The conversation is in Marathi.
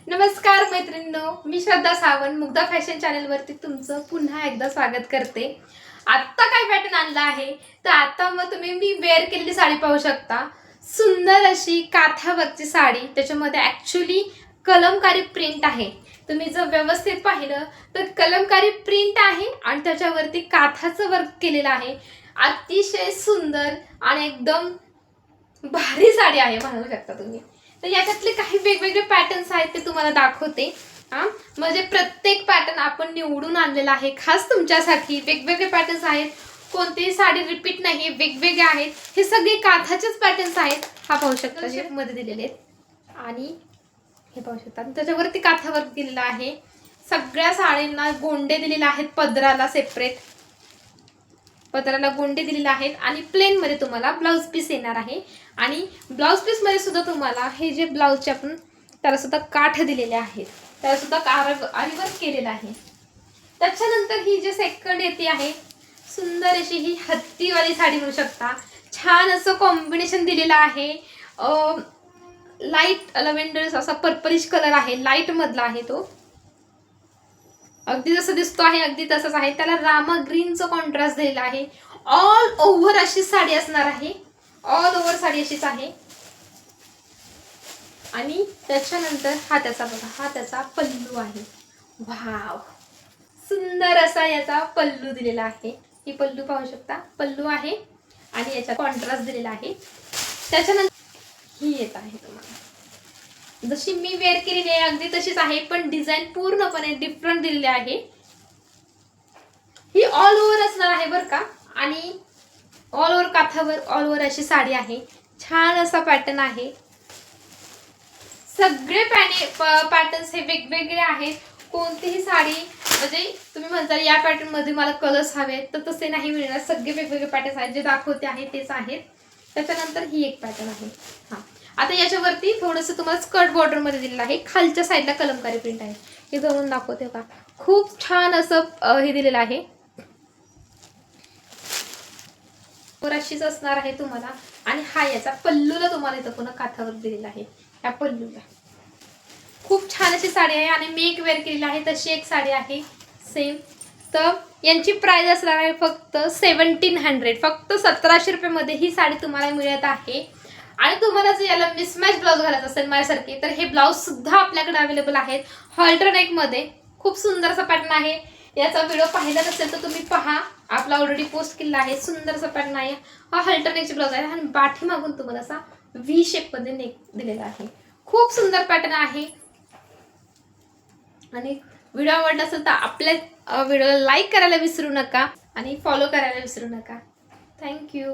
नमस्कार मैत्रिणींनो, मी श्रद्धा सावंत मुग्धा फॅशन चॅनलवरती तुमचं पुन्हा एकदा स्वागत करते। आता काय पॅटर्न आणला आहे तर आता मग तुम्ही मी वेअर केलेली साडी पाहू शकता। सुंदर अशी काठावरची साडी, त्याच्यामध्ये ॲक्च्युअली कलमकारी प्रिंट आहे। तुम्ही जर व्यवस्थित पाहिलं तर कलमकारी प्रिंट आहे आणि त्याच्यावरती काठाचं वर्क केलेलं आहे। अतिशय सुंदर आणि एकदम भारी साडी आहे म्हणू शकता तुम्ही। तर याच्यातले काही वेगवेगळे पॅटर्न्स आहेत ते तुम्हाला दाखवते। म्हणजे प्रत्येक पॅटर्न आपण निवडून आणलेला आहे खास तुमच्यासाठी। वेगवेगळे पॅटर्न्स आहेत, कोणतीही साडी रिपीट नाही, वेगवेगळे आहेत। हे सगळे काठाचेच पॅटर्न्स आहेत। हा पाहू शकता शेप मध्ये दिलेले आहेत आणि हे पाहू शकता त्याच्यावरती काठावर दिलेला आहे। सगळ्या साडींना गोंडे दिलेले आहेत, पदराला सेपरेट पदराला गोंडे दिलेले आहेत आणि प्लेन मध्ये तुम्हाला ब्लाउज पीस येणार आहे। आणि ब्लाउज पीस मध्ये सुद्धा तुम्हाला हे जे ब्लाउजचे आपण त्याला सुद्धा काठ दिलेले आहेत, त्याला सुद्धा आरी वर्क केलेलं आहे। त्याच्यानंतर ही जे सेकंड येते आहे सुंदर अशी ही हत्तीवाली साडी म्हणू शकता। छान असं कॉम्बिनेशन दिलेलं आहे। लाईट लव्हेंडर असा पर्पलिश कलर आहे, लाईट मधला आहे तो। अगदी जसं दिसतो आहे अगदी तसंच आहे। त्याला रामा ग्रीनचं कॉन्ट्रास्ट दिलेला आहे। ऑल ओव्हर अशी साडी असणार आहे, ऑल ओव्हर साडी अशीच आहे। आणि त्याच्यानंतर हा त्याचा बघा, हा त्याचा पल्लू आहे। वाव, सुंदर असा याचा पल्लू दिलेला आहे। ही पल्लू पाहू शकता, पल्लू आहे आणि याचा कॉन्ट्रास्ट दिलेला आहे। त्याच्यानंतर ही येत आहे तुम्हाला जशी मी वेअर केलेली आहे अगदी तशीच आहे, पण डिझाइन पूर्णपणे डिफरंट दिलेली आहे। ही ऑल ओव्हर असणार आहे बरं का, आणि ऑल ओव्हर काठावर ऑल ओव्हर अशी साडी आहे। छान असा पॅटर्न आहे। सगळे पॅटर्न्स हे वेगवेगळे आहेत। कोणतीही साडी म्हणजे तुम्ही म्हणता या पॅटर्न मध्ये मला कलर्स हवे तर तसे नाही मिळणार, सगळे वेगवेगळे पॅटर्न्स आहेत। जे दाखवते आहे तेच आहेत। त्याच्यानंतर ही एक पॅटर्न आहे। आता याच्यावरती थोडंसं तुम्हाला स्कर्ट बॉर्डर मध्ये दिलेलं आहे, खालच्या साईडला कलमकारी प्रिंट आहे। हे जवळून दाखवते का, खूप छान असं हे दिलेलं आहे। अशीच असणार आहे तुम्हाला। आणि हा याचा पल्लूला तुम्हाला इथं पुन्हा काठावर दिलेला आहे। या पल्लूला खूप छान अशी साडी आहे आणि मी एक वेअर केलेली आहे तशी एक साडी आहे सेम। तर यांची प्राइस असणार आहे फक्त 1700, फक्त 1700 रुपये मध्ये ही साडी तुम्हाला मिळत आहे। आणि तुम्हाला जर याला मिसमॅच ब्लाउज घालायचा असेल माझ्यासारखी तर हे ब्लाउज सुद्धा आपल्याकडे अवेलेबल आहेत हॉल्टर नेक मध्ये। खूप सुंदर असा पॅटर्न आहे। याचा व्हिडिओ पाहिला नसेल तर तुम्ही पहा, आपला ऑलरेडी पोस्ट केलेला आहे। सुंदर असा पॅटर्न आहे। हा हॉल्टर नेकची ब्लाउज आहे आणि पाठीमागून तुम्हाला असा व्ही शेप मध्ये नेक दिलेला आहे। खूप सुंदर पॅटर्न आहे। आणि व्हिडिओ आवडला असेल तर आपल्या व्हिडिओला लाईक करायला विसरू नका आणि फॉलो करायला विसरू नका। थँक्यू।